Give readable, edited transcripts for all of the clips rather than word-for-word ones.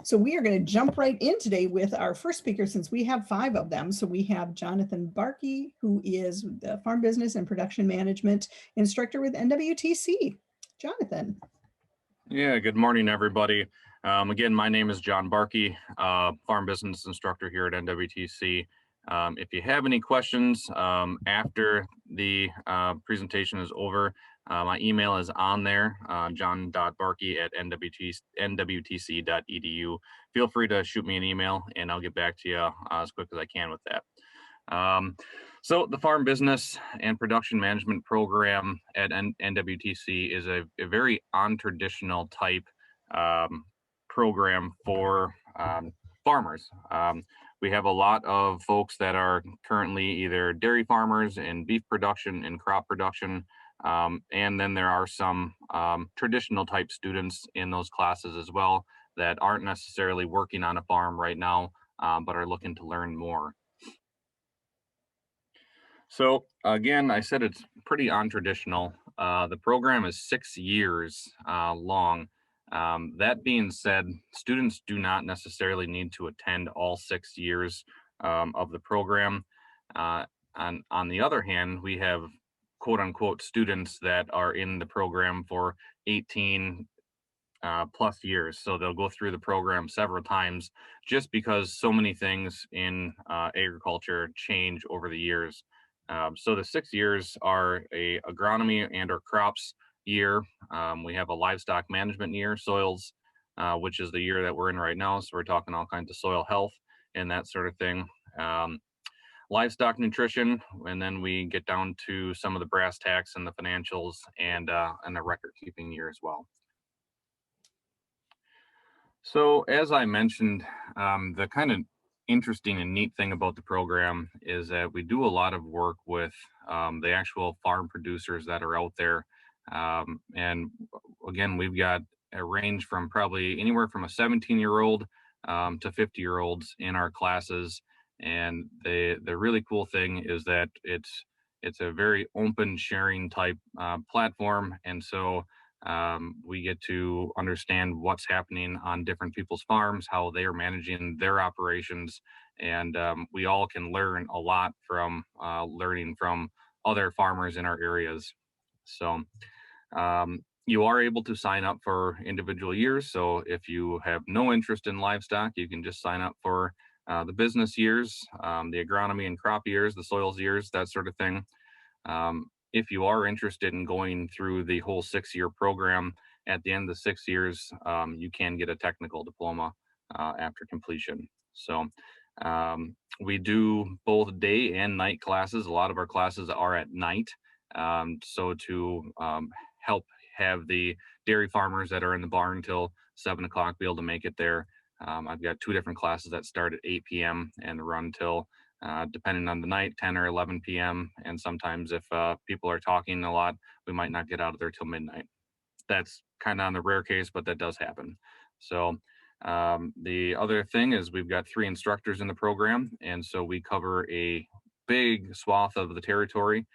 So we are going to jump right in today with our first speaker, since we have 5 of them. So we have Jonathan Bahrke, who is the Farm Business and Production Management Instructor with NWTC. Jonathan. Yeah, good morning, everybody. Again, my name is John Bahrke, Farm Business Instructor here at NWTC. If you have any questions after the presentation is over, my email is on there, john.bahrke@nwtc.edu. Feel free to shoot me an email and I'll get back to you as quick as I can with that. So the Farm Business and Production Management Program at NWTC is a very untraditional type program for farmers. We have a lot of folks that are currently either dairy farmers in beef production and crop production, and then there are some traditional type students in those classes as well that aren't necessarily working on a farm right now, but are looking to learn more. So again, I said it's pretty untraditional. The program is 6 years long. That being said, students do not necessarily need to attend all 6 years of the program. On the other hand, we have quote unquote students that are in the program for 18 plus years. So they'll go through the program several times just because so many things in agriculture change over the years. So the 6 years are a agronomy and or crops year. We have a livestock management year, soils, which is the year that we're in right now. So we're talking all kinds of soil health and that sort of thing. Livestock nutrition, and then we get down to some of the brass tacks and the financials and the record keeping year as well. So as I mentioned, the kind of interesting and neat thing about the program is that we do a lot of work with the actual farm producers that are out there. And again, we've got a range from probably anywhere from a 17-year-old to 50-year-olds in our classes. And the really cool thing is that it's a very open sharing type platform. And so we get to understand what's happening on different people's farms, how they are managing their operations, and we all can learn a lot from learning from other farmers in our areas. So you are able to sign up for individual years. So if you have no interest in livestock, you can just sign up for the business years, the agronomy and crop years, the soils years, that sort of thing. If you are interested in going through the whole 6-year program, at the end of the 6 years, you can get a technical diploma after completion. So we do both day and night classes. A lot of our classes are at night. So to help have the dairy farmers that are in the barn till 7 o'clock be able to make it there, I've got 2 different classes that start at 8 p.m. and run till depending on the night, 10 or 11 p.m. And sometimes if people are talking a lot, we might not get out of there till midnight. That's kind of on the rare case, but that does happen. So the other thing is we've got 3 instructors in the program. And so we cover a big swath of the territory.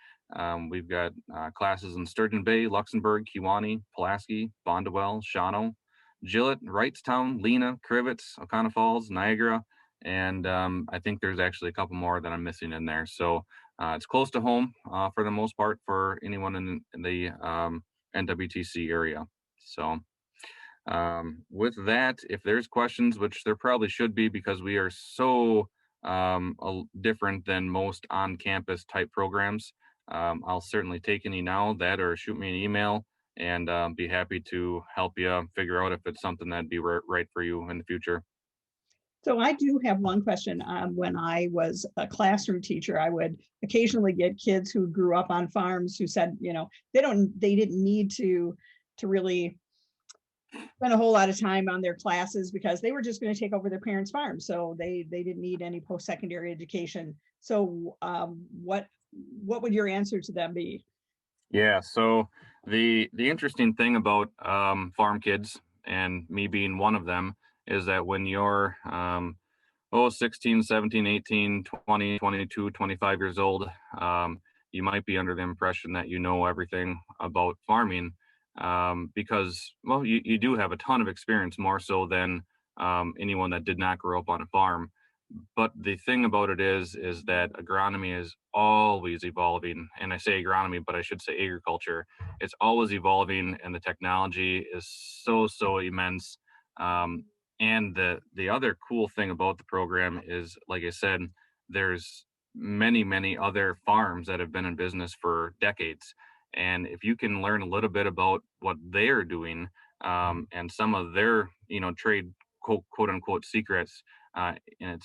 We've got classes in Sturgeon Bay, Luxembourg, Kewaunee, Pulaski, Bondwell, Shawano, Gillett, Wrightstown, Lena, Crivets, Oconto Falls, Niagara, and I think there's actually a couple more that I'm missing in there. So it's close to home for the most part for anyone in the NWTC area. So with that, if there's questions, which there probably should be because we are so different than most on-campus type programs, I'll certainly take any now, that or shoot me an email, and be happy to help you figure out if it's something that'd be right for you in the future. So I do have one question. When I was a classroom teacher, I would occasionally get kids who grew up on farms who said, they didn't need to really spend a whole lot of time on their classes because they were just going to take over their parents' farm. So they didn't need any post-secondary education. So what would your answer to them be? Yeah, so the interesting thing about farm kids, and me being one of them, is that when you're 16, 17, 18, 20, 22, 25 years old, you might be under the impression that you know everything about farming because, well, you do have a ton of experience, more so than anyone that did not grow up on a farm. But the thing about it is that agronomy is always evolving. And I say agronomy, but I should say agriculture. It's always evolving, and the technology is so immense. Um, and the other cool thing about the program is, like I said, there's many other farms that have been in business for decades. And if you can learn a little bit about what they're doing, and some of their, trade quote unquote secrets, and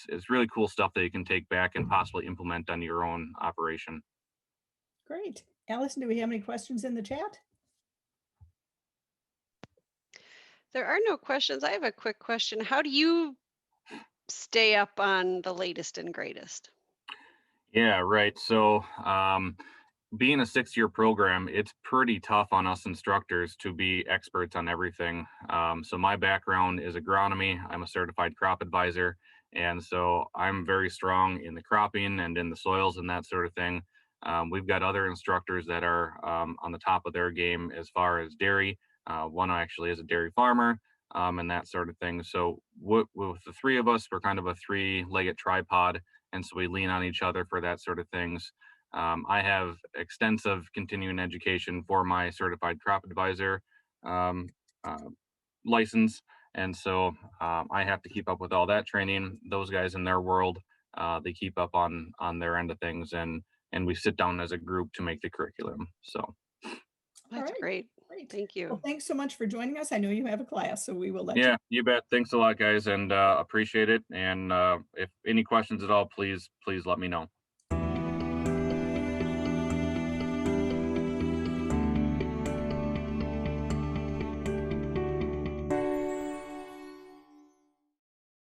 it's really cool stuff that you can take back and possibly implement on your own operation. Great. Allison, do we have any questions in the chat? There are no questions. I have a quick question. How do you stay up on the latest and greatest? Yeah, right. So, being a 6-year program, it's pretty tough on us instructors to be experts on everything. So my background is agronomy. I'm a certified crop advisor. And so I'm very strong in the cropping and in the soils and that sort of thing. We've got other instructors that are on the top of their game as far as dairy. One actually is a dairy farmer, and that sort of thing. So with the three of us, we're kind of a three-legged tripod. And so we lean on each other for that sort of things. I have extensive continuing education for my certified crop advisor um, uh, license. And so I have to keep up with all that training. Those guys in their world, they keep up on their end of things, and we sit down as a group to make the curriculum. So That's right. great. Great. Thank you. Well, thanks so much for joining us. I know you have a class, so we will let you. yeah, you bet. Thanks a lot, guys, and appreciate it. And if any questions at all, please let me know.